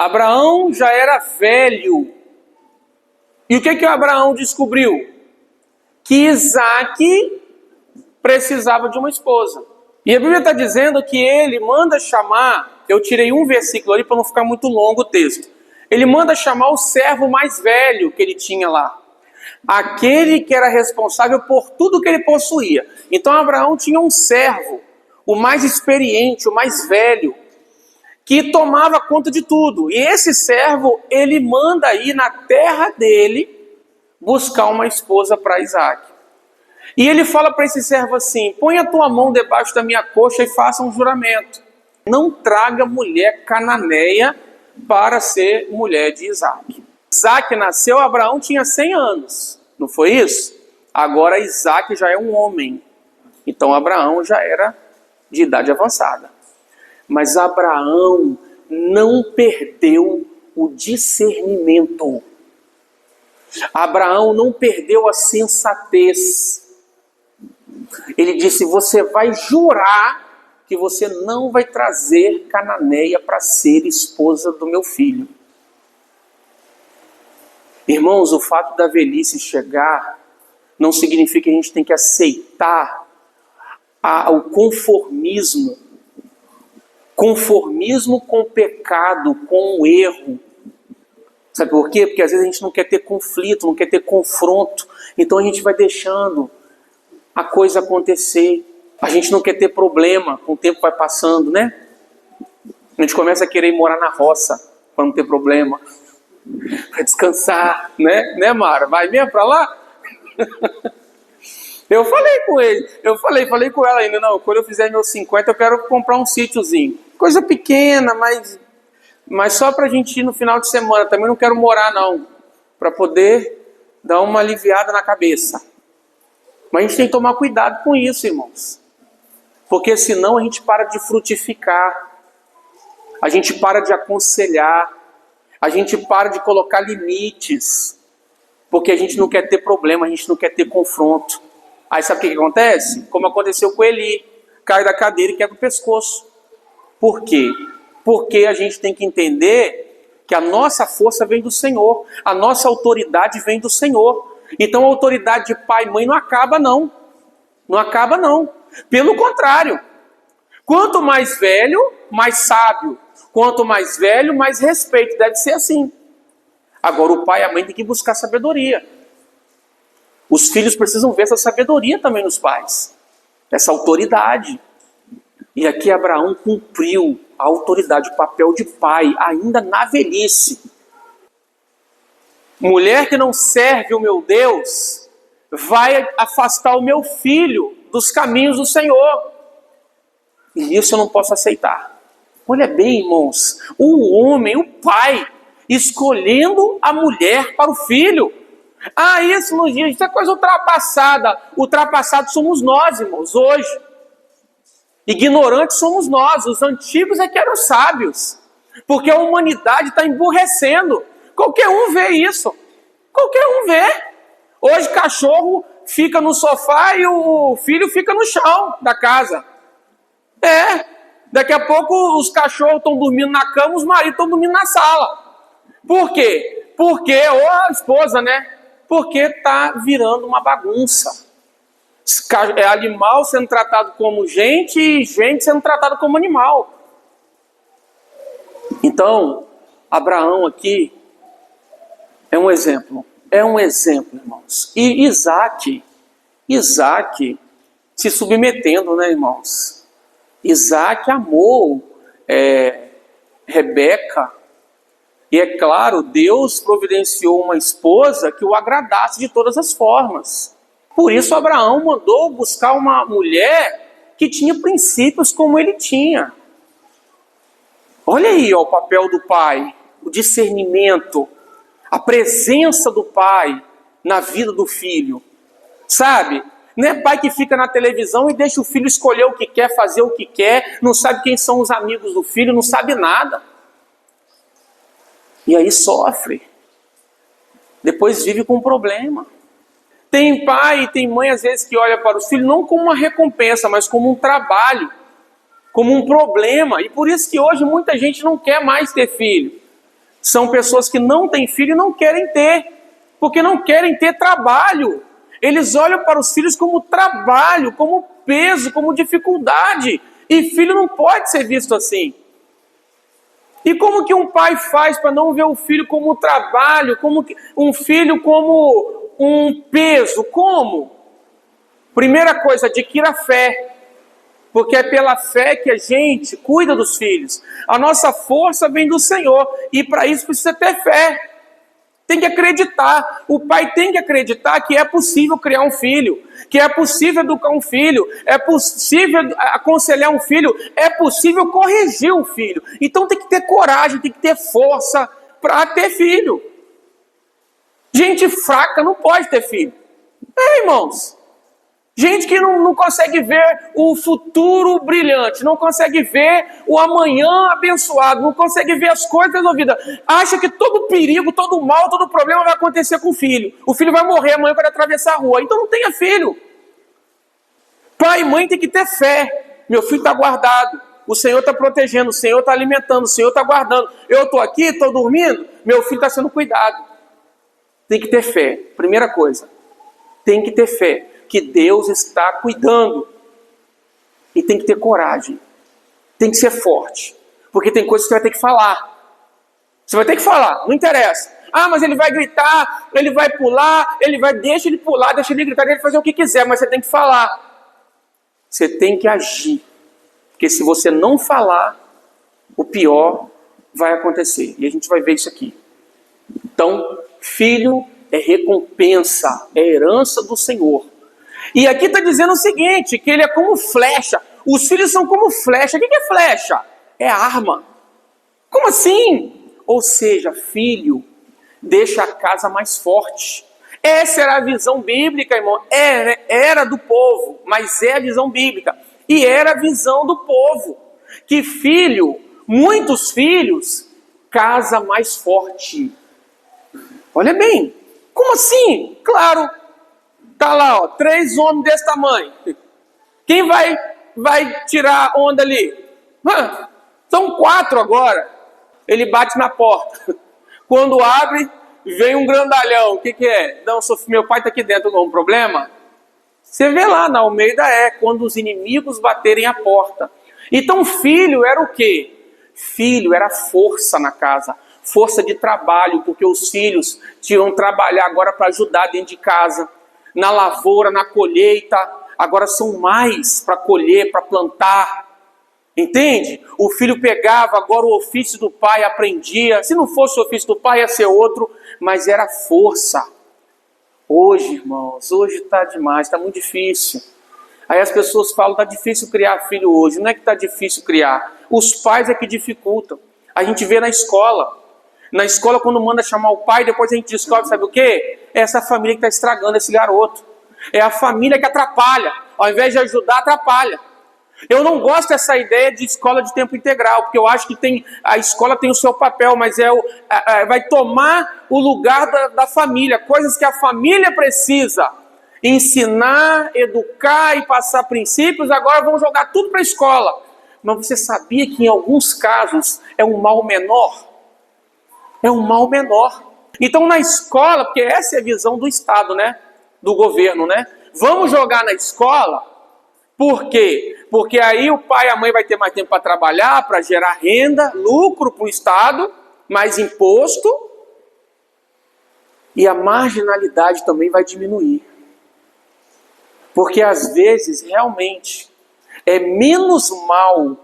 Abraão já era velho. E o que Abraão descobriu? Que Isaque precisava de uma esposa. E a Bíblia está dizendo que ele manda chamar, eu tirei um versículo ali para não ficar muito longo o texto. Ele manda chamar o servo mais velho que ele tinha lá. Aquele que era responsável por tudo que ele possuía. Então Abraão tinha um servo, o mais experiente, o mais velho, que tomava conta de tudo. E esse servo, ele manda ir na terra dele buscar uma esposa para Isaque. E ele fala para esse servo assim: põe a tua mão debaixo da minha coxa e faça um juramento. Não traga mulher cananeia para ser mulher de Isaque. Isaque nasceu, Abraão tinha 100 anos, não foi isso? Agora Isaque já é um homem. Então Abraão já era de idade avançada. Mas Abraão não perdeu o discernimento. Abraão não perdeu a sensatez. Ele disse: você vai jurar que você não vai trazer cananeia para ser esposa do meu filho. Irmãos, o fato da velhice chegar não significa que a gente tem que aceitar o conformismo. Conformismo com o pecado, com o erro. Sabe por quê? Porque às vezes a gente não quer ter conflito, não quer ter confronto. Então a gente vai deixando a coisa acontecer. A gente não quer ter problema, com o tempo vai passando, né? A gente começa a querer ir morar na roça, para não ter problema. Para descansar, né Mara? Vai mesmo para lá? Eu falei com ele, falei com ela ainda, não, quando eu fizer meus 50 eu quero comprar um sítiozinho. Coisa pequena, mas só para a gente ir no final de semana. Também não quero morar não, para poder dar uma aliviada na cabeça. Mas a gente tem que tomar cuidado com isso, irmãos. Porque senão a gente para de frutificar. A gente para de aconselhar. A gente para de colocar limites. Porque a gente não quer ter problema, a gente não quer ter confronto. Aí sabe o que acontece? Como aconteceu com Eli. Cai da cadeira e quebra o pescoço. Por quê? Porque a gente tem que entender que a nossa força vem do Senhor. A nossa autoridade vem do Senhor. Então a autoridade de pai e mãe não acaba não. Não acaba não. Pelo contrário. Quanto mais velho, mais sábio. Quanto mais velho, mais respeito. Deve ser assim. Agora o pai e a mãe têm que buscar sabedoria. Os filhos precisam ver essa sabedoria também nos pais. Essa autoridade. E aqui Abraão cumpriu a autoridade, o papel de pai, ainda na velhice. Mulher que não serve o meu Deus, vai afastar o meu filho dos caminhos do Senhor. E isso eu não posso aceitar. Olha bem, irmãos, o homem, o pai, escolhendo a mulher para o filho. Ah, isso nos dias, isso é coisa ultrapassada. Ultrapassados somos nós, irmãos, hoje. Ignorantes somos nós, os antigos é que eram sábios. Porque a humanidade está emburrecendo. Qualquer um vê isso. Qualquer um vê. Hoje cachorro fica no sofá e o filho fica no chão da casa. Daqui a pouco os cachorros estão dormindo na cama, os maridos estão dormindo na sala. Por quê? Ou a esposa, né? Porque está virando uma bagunça. É animal sendo tratado como gente e gente sendo tratado como animal. Então, Abraão aqui é um exemplo. É um exemplo, irmãos. E Isaque se submetendo, né, irmãos? Isaque amou Rebeca. E é claro, Deus providenciou uma esposa que o agradasse de todas as formas. Por isso Abraão mandou buscar uma mulher que tinha princípios como ele tinha. Olha aí o papel do pai, o discernimento, a presença do pai na vida do filho. Sabe? Não é pai que fica na televisão e deixa o filho escolher o que quer, fazer o que quer, não sabe quem são os amigos do filho, não sabe nada. E aí sofre. Depois vive com problema. Tem pai e tem mãe às vezes que olha para os filhos não como uma recompensa, mas como um trabalho, como um problema. E por isso que hoje muita gente não quer mais ter filho. São pessoas que não têm filho e não querem ter, porque não querem ter trabalho. Eles olham para os filhos como trabalho, como peso, como dificuldade. E filho não pode ser visto assim. E como que um pai faz para não ver o filho como trabalho, como um filho como um peso? Como? Primeira coisa, adquira fé. Porque é pela fé que a gente cuida dos filhos. A nossa força vem do Senhor. E para isso precisa ter fé. Tem que acreditar. O pai tem que acreditar que é possível criar um filho. Que é possível educar um filho. É possível aconselhar um filho. É possível corrigir um filho. Então tem que ter coragem, tem que ter força para ter filho. Gente fraca não pode ter filho. Irmãos. Gente que não consegue ver o futuro brilhante, não consegue ver o amanhã abençoado, não consegue ver as coisas resolvidas. Acha que todo perigo, todo mal, todo problema vai acontecer com o filho. O filho vai morrer amanhã quando atravessar a rua. Então não tenha filho. Pai e mãe tem que ter fé. Meu filho está guardado. O Senhor está protegendo, o Senhor está alimentando, o Senhor está guardando. Eu estou aqui, estou dormindo, meu filho está sendo cuidado. Tem que ter fé. Primeira coisa. Tem que ter fé. Que Deus está cuidando. E tem que ter coragem. Tem que ser forte. Porque tem coisas que você vai ter que falar. Você vai ter que falar, não interessa. Ah, mas ele vai gritar, ele vai pular, deixa ele pular, deixa ele gritar, deixa ele fazer o que quiser, mas você tem que falar. Você tem que agir. Porque se você não falar, o pior vai acontecer. E a gente vai ver isso aqui. Então, filho é recompensa, é herança do Senhor. E aqui está dizendo o seguinte, que ele é como flecha. Os filhos são como flecha. O que é flecha? É arma. Como assim? Ou seja, filho deixa a casa mais forte. Essa era a visão bíblica, irmão. Era do povo, mas é a visão bíblica. E era a visão do povo. Que filho, muitos filhos, casa mais forte. Olha bem. Como assim? Claro. Tá lá, 3 homens desse tamanho. Quem vai tirar onda ali? São 4 agora. Ele bate na porta. Quando abre, vem um grandalhão. O que é? Não, meu pai está aqui dentro, algum problema? Você vê lá na Almeida quando os inimigos baterem a porta. Então filho era o quê? Filho era força na casa. Força de trabalho, porque os filhos tinham que trabalhar agora para ajudar dentro de casa. Na lavoura, na colheita, agora são mais para colher, para plantar, entende? O filho pegava agora o ofício do pai, aprendia, se não fosse o ofício do pai ia ser outro, mas era força. Hoje, irmãos, hoje está demais, está muito difícil. Aí as pessoas falam, está difícil criar filho hoje. Não é que está difícil criar, os pais é que dificultam. A gente vê na escola, quando manda chamar o pai, depois a gente descobre, sabe o quê? É essa família que está estragando esse garoto. É a família que atrapalha. Ao invés de ajudar, atrapalha. Eu não gosto dessa ideia de escola de tempo integral, porque eu acho que a escola tem o seu papel, mas vai tomar o lugar da família. Coisas que a família precisa ensinar, educar e passar princípios, agora vão jogar tudo para a escola. Mas você sabia que em alguns casos é um mal menor? É um mal menor. Então na escola, porque essa é a visão do Estado, né? Do governo, né? Vamos jogar na escola, por quê? Porque aí o pai e a mãe vai ter mais tempo para trabalhar, para gerar renda, lucro para o Estado, mais imposto, e a marginalidade também vai diminuir. Porque às vezes, realmente, é menos mal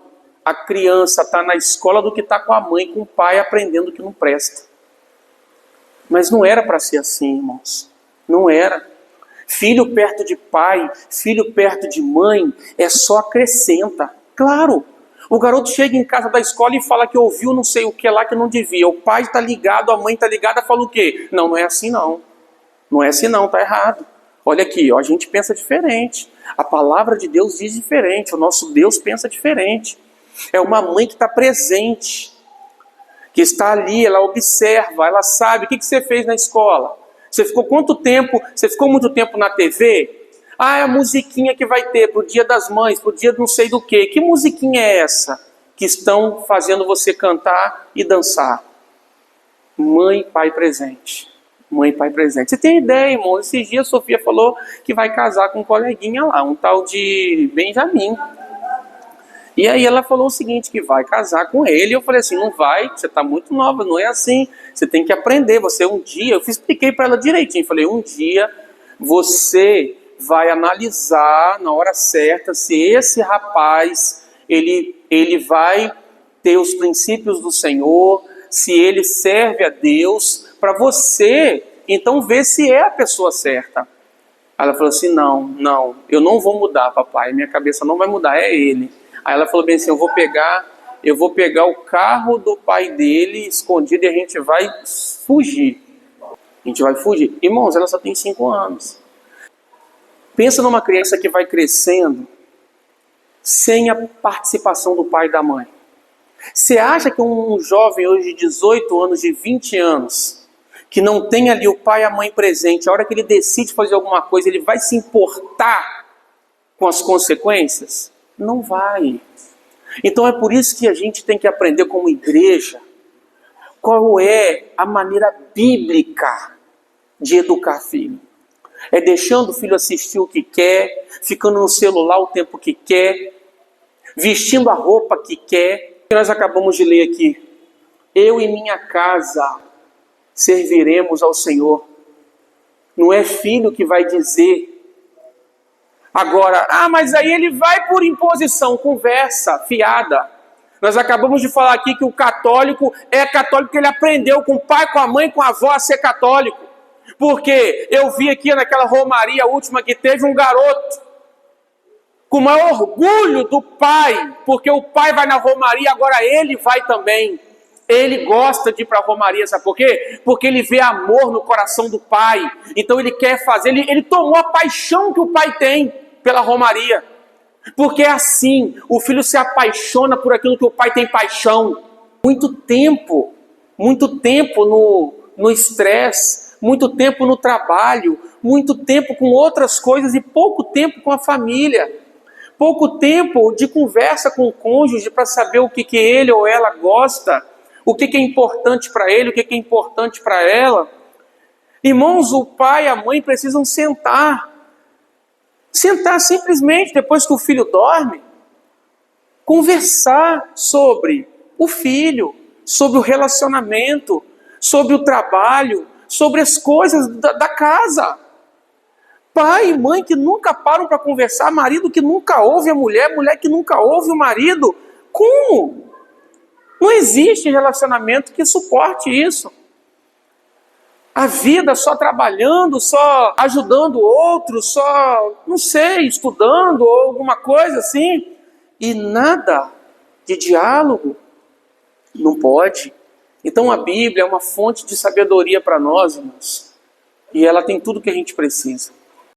a criança estar na escola do que estar com a mãe, com o pai, aprendendo que não presta. Mas não era para ser assim, irmãos. Não era. Filho perto de pai, filho perto de mãe, só acrescenta. Claro, o garoto chega em casa da escola e fala que ouviu não sei o que lá que não devia. O pai está ligado, a mãe está ligada, fala o quê? Não, não é assim não. Não é assim não, está errado. Olha aqui, a gente pensa diferente. A palavra de Deus diz diferente, o nosso Deus pensa diferente. É uma mãe que está presente, que está ali, ela observa, ela sabe. O que você fez na escola? Você ficou quanto tempo? Você ficou muito tempo na TV? Ah, é a musiquinha que vai ter pro Dia das Mães, pro dia não sei do quê. Que musiquinha é essa que estão fazendo você cantar e dançar? Mãe e pai presente. Mãe e pai presente. Você tem ideia, irmão? Esses dias a Sofia falou que vai casar com um coleguinha lá, um tal de Benjamin. E aí ela falou o seguinte, que vai casar com ele. E eu falei assim, não vai, você está muito nova, não é assim. Você tem que aprender, eu expliquei para ela direitinho. Falei, um dia você vai analisar na hora certa se esse rapaz, ele vai ter os princípios do Senhor, se ele serve a Deus, para você, então, ver se é a pessoa certa. Ela falou assim, não, eu não vou mudar, papai, minha cabeça não vai mudar, é ele. Aí ela falou bem assim, eu vou pegar o carro do pai dele escondido e a gente vai fugir. A gente vai fugir. Irmãos, ela só tem 5 anos. Pensa numa criança que vai crescendo sem a participação do pai e da mãe. Você acha que um jovem hoje de 18 anos, de 20 anos, que não tem ali o pai e a mãe presente, a hora que ele decide fazer alguma coisa, ele vai se importar com as consequências? Não vai. Então é por isso que a gente tem que aprender como igreja qual é a maneira bíblica de educar filho. É deixando o filho assistir o que quer, ficando no celular o tempo que quer, vestindo a roupa que quer. Nós acabamos de ler aqui, eu e minha casa serviremos ao Senhor. Não é filho que vai dizer. Agora, mas aí ele vai por imposição, conversa fiada. Nós acabamos de falar aqui que o católico é católico porque ele aprendeu com o pai, com a mãe, com a avó a ser católico. Porque eu vi aqui naquela romaria última que teve um garoto com o maior orgulho do pai, porque o pai vai na romaria, agora ele vai também. Ele gosta de ir para a romaria, sabe por quê? Porque ele vê amor no coração do pai. Então ele quer fazer, ele tomou a paixão que o pai tem pela romaria. Porque é assim, o filho se apaixona por aquilo que o pai tem paixão. Muito tempo no estresse, muito tempo no trabalho, muito tempo com outras coisas e pouco tempo com a família. Pouco tempo de conversa com o cônjuge para saber o que ele ou ela gosta, o que é importante para ele, o que é importante para ela. Irmãos, o pai e a mãe precisam sentar simplesmente depois que o filho dorme, conversar sobre o filho, sobre o relacionamento, sobre o trabalho, sobre as coisas da casa. Pai e mãe que nunca param para conversar, marido que nunca ouve a mulher, mulher que nunca ouve o marido. Como? Não existe relacionamento que suporte isso. A vida só trabalhando, só ajudando o outro, só, não sei, estudando ou alguma coisa assim. E nada de diálogo. Não pode. Então a Bíblia é uma fonte de sabedoria para nós, irmãos. E ela tem tudo que a gente precisa.